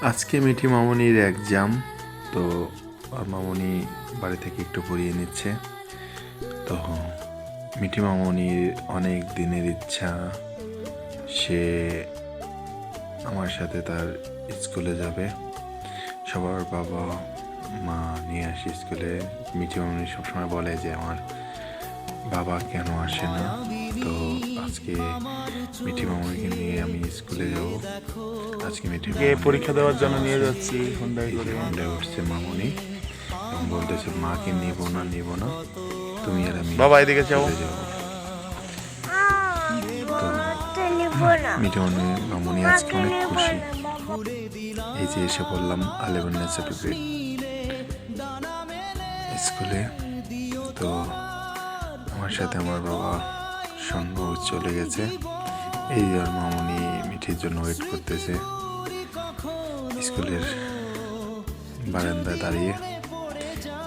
আজকে মিঠি মামনির এক্সাম, তো আর মামনি বাড়ি থেকে একটু পড়িয়ে নিচ্ছে। তো মিঠি মামনির অনেক দিনের ইচ্ছা, সে আমার সাথে তার স্কুলে যাবে। সবার বাবা মা নিয়ে আসি স্কুলে। মিঠি মামনি সবসময় বলে যে আমার বাবা কেন আসে না। তো আজকে মিঠি মামনিকে নিয়ে আমি স্কুলে যাব। আজকে মিঠি পরীক্ষা দেওয়ার জন্য নিয়ে যাচ্ছি হুন্ডাই করে। হুন্ডায় উঠছে মামনি এবং বলতেছে মাকে নিব না, তুমি আর আমি বাবা এদিকে যাও। চলে যাবো। মিঠি মামনি আজকে অনেক খুশি। এই যে এসে বললাম আলেভেন সার্টিফিকেট স্কুলে। তো আমার সাথে আমার বাবা সঙ্গ চলে গেছে। এই আর মামনি মিঠির জন্য ওয়েট করতেছে স্কুলের বারান্দায় দাঁড়িয়ে।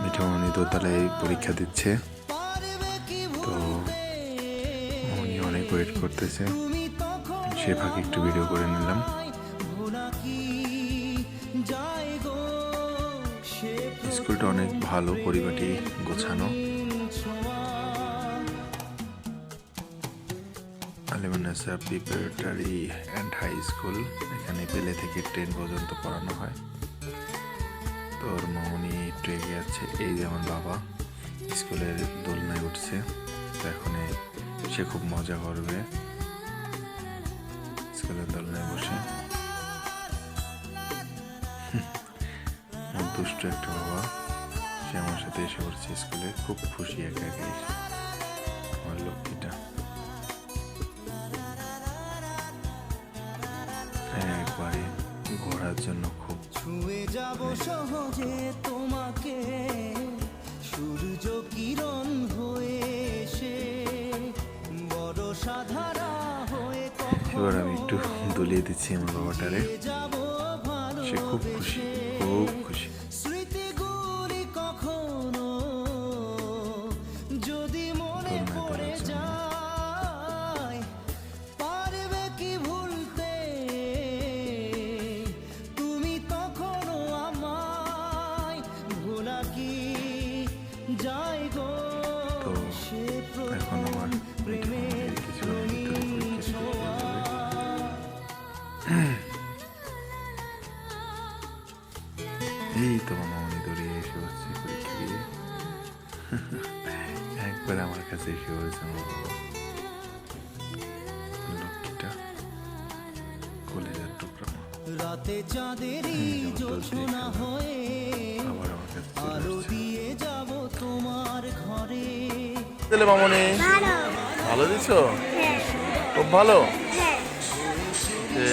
মিঠি মামনি দোতলায় পরীক্ষা দিচ্ছে, তো মামনি অনেক ওয়েট করতেছে। সে ফাঁকে একটু ভিডিও করে নিলাম। স্কুলটা অনেক ভালো, পরিপাটি গোছানো। আলেমান্নাসা প্রিপারেটরি অ্যান্ড হাই স্কুল, এখানে পেলে থেকে 10 পর্যন্ত পড়ানো হয়। তো ওর মামনি একটু এগিয়ে আছে। এই যে আমার বাবা স্কুলের দোলনায় উঠছে, তো এখন সে খুব মজা করবে স্কুলের দোলনায় বসে। দুষ্ট একটা বাবা, সে আমার সাথে এসে পড়ছে স্কুলে, খুব খুশি একা একা এসে। আমার লক্ষ্মীটা একবারে ঘোরার জন্য খুব ছুঁয়ে যাব সহজে তোমাকে, সূর্য কিরণ হয়ে এসে বড় সাধারা হয়ে। এবার আমি একটু দুলিয়ে দিচ্ছি আমার বাবাটারে। সে খুব খুশি, খুব খুশি। স্মৃতিগুলি কখনো যদি মনে পড়ে যায়, পারবে কি ভুলতে তুমি তখনও আমায়, ভোলা কি যায় গো। তো এখন আমার প্রেমের কিছু এই তো মামনি দৌড়িয়ে এসে বসছে পরীক্ষা দিয়ে। একবার আমার কাছে এসে বলেছে আমার বাবা, লক্ষ্মীটা কলেজের টুকরা মা। রাতে চাঁদেরই জোছনা হয়ে আবার আমার কাছে চলে আলো আসছে। দিয়ে যাব তোমার ঘরে। দিলে মামনি ভালো দিছো? খুব ভালো। যে